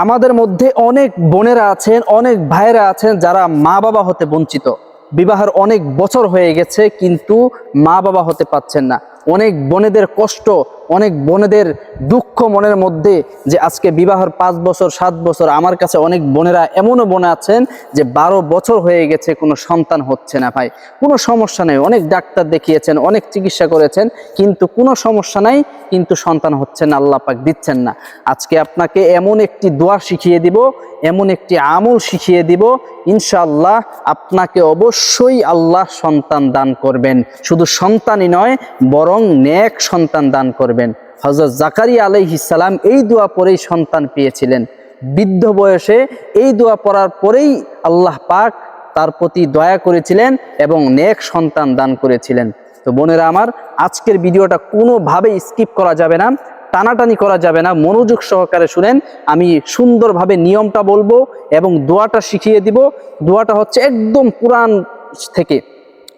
আমাদের মধ্যে অনেক বোনেরা আছেন, অনেক ভাইরা আছেন যারা মা বাবা হতে বঞ্চিত। বিবাহের অনেক বছর হয়ে গেছে কিন্তু মা বাবা হতে পারছেন না। অনেক বোনেদের কষ্ট, অনেক বোনেদের দুঃখ মনের মধ্যে যে আজকে বিবাহের 5 বছর 7 বছর। আমার কাছে অনেক বোনেরা এমনও বোন আছেন যে 12 বছর হয়ে গেছে কোনো সন্তান হচ্ছে না। ভাই, কোনো সমস্যা নেই, অনেক ডাক্তার দেখিয়েছেন, অনেক চিকিৎসা করেছেন, কিন্তু কোনো সমস্যা নাই, কিন্তু সন্তান হচ্ছে না, আল্লাহ পাক দিচ্ছেন না। আজকে আপনাকে এমন একটি দোয়া শিখিয়ে দিব, এমন একটি আমল শিখিয়ে দিব, ইনশাআল্লাহ আপনাকে অবশ্যই আল্লাহ সন্তান দান করবেন। শুধু সন্তানই নয়, বরং নেক সন্তান দান করবেন। হযরত জাকারিয়া আলাইহিস সালাম এই দোয়া পড়েই সন্তান পেয়েছিলেন। বৃদ্ধ বয়সে এই দোয়া পড়ার পরেই আল্লাহ পাক তার প্রতি দয়া করেছিলেন এবং নেক সন্তান দান করেছিলেন। তো বোনেরা আমার, আজকের ভিডিওটা কোনোভাবেই স্কিপ করা যাবে না, টানাটানি করা যাবে না, মনোযোগ সহকারে শুনেন। আমি সুন্দরভাবে নিয়মটা বলবো এবং দোয়াটা শিখিয়ে দিব। দোয়াটা হচ্ছে একদম কোরআন থেকে,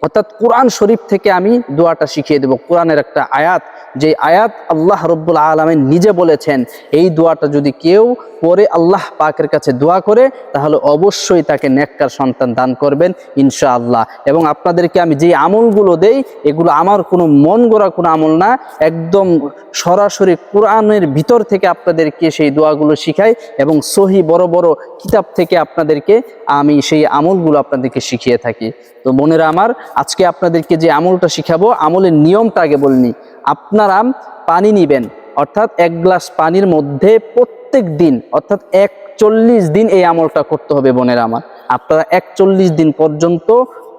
অর্থাৎ কোরআন শরীফ থেকে আমি দোয়াটা শিখিয়ে দেব। কোরআনের একটা আয়াত, যে আয়াত আল্লাহ রব্বুল আলামিন নিজে বলেছেন, এই দোয়াটা যদি কেউ পরে আল্লাহ পাকের কাছে দোয়া করে তাহলে অবশ্যই তাকে নেককার সন্তান দান করবেন ইনশাআল্লাহ। এবং আপনাদেরকে আমি যে আমলগুলো দেই, এগুলো আমার কোনো মন গড়া কোনো আমল না, একদম সরাসরি কোরআনের ভিতর থেকে আপনাদেরকে সেই দোয়াগুলো শিখাই এবং সহি বড় বড় কিতাব থেকে আপনাদেরকে আমি সেই আমলগুলো আপনাদেরকে শিখিয়ে থাকি। তো বোনেরা আমার, আজকে আপনাদেরকে যে আমলটা শিখাবো, আমলের নিয়মটা আগে বলিনি। আপনারা পানি নিবেন, অর্থাৎ 1 গ্লাস পানির মধ্যে প্রত্যেক দিন, অর্থাৎ 41 দিন এই আমলটা করতে হবে বোনেরা আমার। আপনারা 41 দিন পর্যন্ত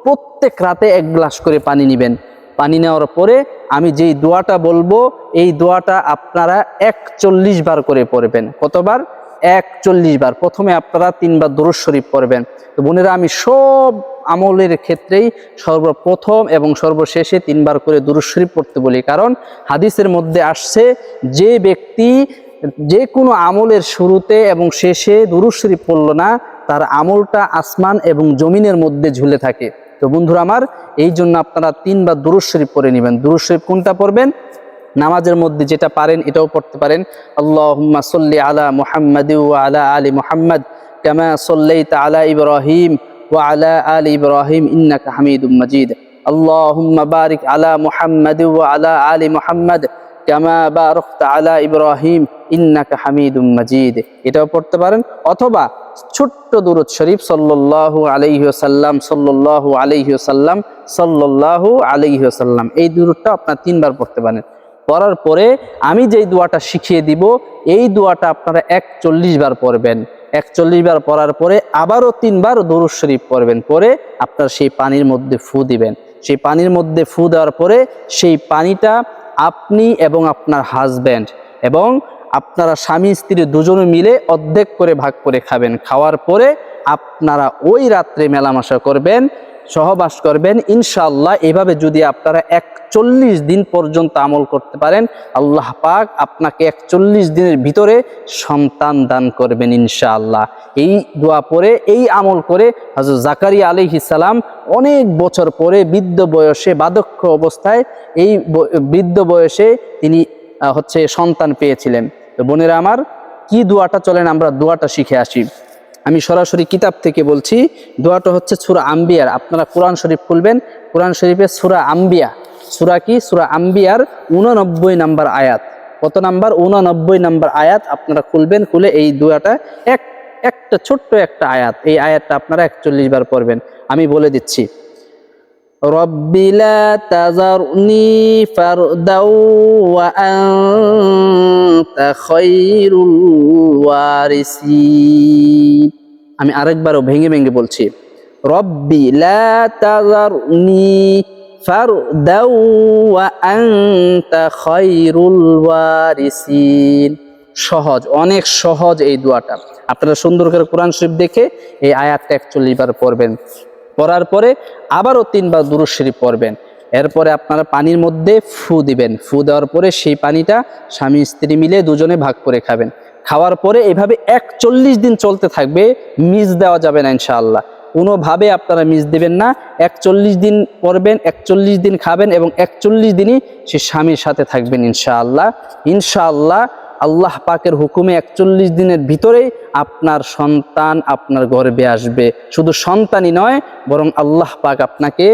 প্রত্যেক রাতে 1 গ্লাস করে পানি নিবেন। পানি নেওয়ার পরে আমি যেই দোয়াটা বলবো, এই দোয়াটা আপনারা 41 বার করে পড়বেন। কতবার? 41 বার। প্রথমে আপনারা 3 বার দুরূদ শরীফ পড়বেন। তো বোনেরা, আমি সব আমলের ক্ষেত্রেই সর্বপ্রথম এবং সর্বশেষে 3 বার করে দুরূদ শরীফ পড়তে বলি, কারণ হাদিসের মধ্যে আসছে যে ব্যক্তি যে কোনো আমলের শুরুতে এবং শেষে দুরূদ শরীফ পড়ল না, তার আমলটা আসমান এবং জমিনের মধ্যে ঝুলে থাকে। তো বন্ধুরা আমার, এই জন্য আপনারা 3 বার দুরূদ শরীফ পড়ে নেবেন। দুরূদ শরীফ কোনটা পড়বেন? নামাজের মধ্যে যেটা পারেন এটাও পড়তে পারেন। আল্লাহুম্মা সাল্লি আলা মুহাম্মাদি ওয়া আলা আলি মুহাম্মাদ কামা সাল্লাইতা আলা ইব্রাহিম ওয়া আলা আলি ইব্রাহিম ইন্নাকা হামিদুম মাজিদ। আল্লাহুম্মা বারিক আলা মুহাম্মাদি ওয়া আলা আলি মুহাম্মাদ কামা বারাকতা আলা ইব্রাহিম ইন্নাকা হামিদুম মাজিদ, এটাও পড়তে পারেন। অথবা ছোট্ট দুরূদ শরীফ সাল্লাল্লাহু আলাইহি ওয়াসাল্লাম, সাল্লাল্লাহু আলাইহি ওয়াসাল্লাম, সাল্লাল্লাহু আলাইহি ওয়াসাল্লাম, এই দুরূদটা আপনারা 3 বার পড়তে পারেন। পড়ার পরে আমি যেই দোয়াটা শিখিয়ে দিব, এই দোয়াটা আপনারা 41 বার পড়বেন। 41 বার পড়ার পরে আবারও 3 বার দুরূদ শরীফ পড়বেন। পরে আপনারা সেই পানির মধ্যে ফু দিবেন। সেই পানির মধ্যে ফু দেওয়ার পরে সেই পানিটা আপনি এবং আপনার হাজব্যান্ড এবং আপনারা স্বামী স্ত্রী দুজনে মিলে অর্ধেক করে ভাগ করে খাবেন। খাওয়ার পরে আপনারা ওই রাত্রে মেলামেশা করবেন, সহবাস করবেন ইনশাআল্লাহ। এভাবে যদি আপনারা 41 দিন পর্যন্ত আমল করতে পারেন, আল্লাহ পাক আপনাকে 41 দিনের ভিতরে সন্তান দান করবেন ইনশাআল্লাহ। এই দোয়া পড়ে, এই আমল করে হযরত জাকারিয়া আলাইহিস সালাম অনেক বছর পরে বৃদ্ধ বয়সে, বার্ধক্য অবস্থায়, এই বৃদ্ধ বয়সে তিনি সন্তান পেয়েছিলেন। তো বোনেরা আমার, কি দোয়াটা, চলেন আমরা দোয়াটা শিখে আসি। আমি সরাসরি কিতাব থেকে বলছি। দোয়াটা হচ্ছে সূরা আম্বিয়ার। আপনারা কোরআন শরীফ খুলবেন, কোরআন শরীফের সূরা আম্বিয়া, সূরা কি? সূরা আম্বিয়ার 89 নম্বর আয়াত। কত নাম্বার? 89 নম্বর আয়াত আপনারা খুলবেন। খুলে এই দোয়াটা একটা ছোট্ট একটা আয়াত, এই আয়াতটা আপনারা 41 বার পড়বেন। আমি বলে দিচ্ছি। রব্বি লা তাযারনি ফারদাও ওয়া আনতা খায়রুল ওয়ারিসিন। আমি আরেকবারও ভেঙে ভেঙে বলছি। রব্বি লা তাযারনি ফারদাও ওয়া আনতা খায়রুল ওয়ারিসিন। সহজ, অনেক সহজ এই দোয়াটা। আপনারা সুন্দর করে কোরআন শরীফ দেখে এই আয়াতটা 41 বার পড়বেন। পড়ার পরে আবারও 3 বার দুরূদ শরীফ পড়বেন। এরপরে আপনারা পানির মধ্যে ফু দিবেন। ফু দেওয়ার পরে সেই পানিটা স্বামী স্ত্রী মিলে দুজনে ভাগ করে খাবেন। খাওয়ার পরে এভাবে 41 দিন চলতে থাকবে, মিস দেওয়া যাবে না ইনশাআল্লাহ। কোনোভাবে আপনারা মিস দিবেন না। 41 দিন পড়বেন, 41 দিন খাবেন এবং 41 দিনই সে স্বামীর সাথে থাকবেন ইনশাআল্লাহ। ইনশাআল্লাহ আল্লাহ পাকের হুকুমে 41 দিনের ভিতরেই আপনার সন্তান আপনার গর্ভে আসবে। শুধু সন্তানই নয়, বরং আল্লাহ পাক আপনাকে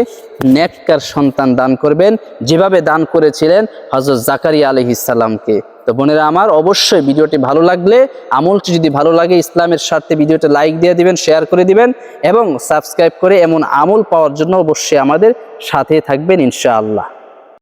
নেককার সন্তান দান করবেন, যেভাবে দান করেছিলেন হযরত জাকারিয়া আলাইহিস সালামকে। তো বোনেরা আমার, অবশ্যই ভিডিওটি ভালো লাগলে, আমলটি যদি ভালো লাগে, ইসলামের স্বার্থে ভিডিওতে লাইক দিয়ে দিবেন, শেয়ার করে দিবেন এবং সাবস্ক্রাইব করে এমন আমল পাওয়ার জন্য অবশ্যই আমাদের সাথে থাকবেন ইনশাআল্লাহ।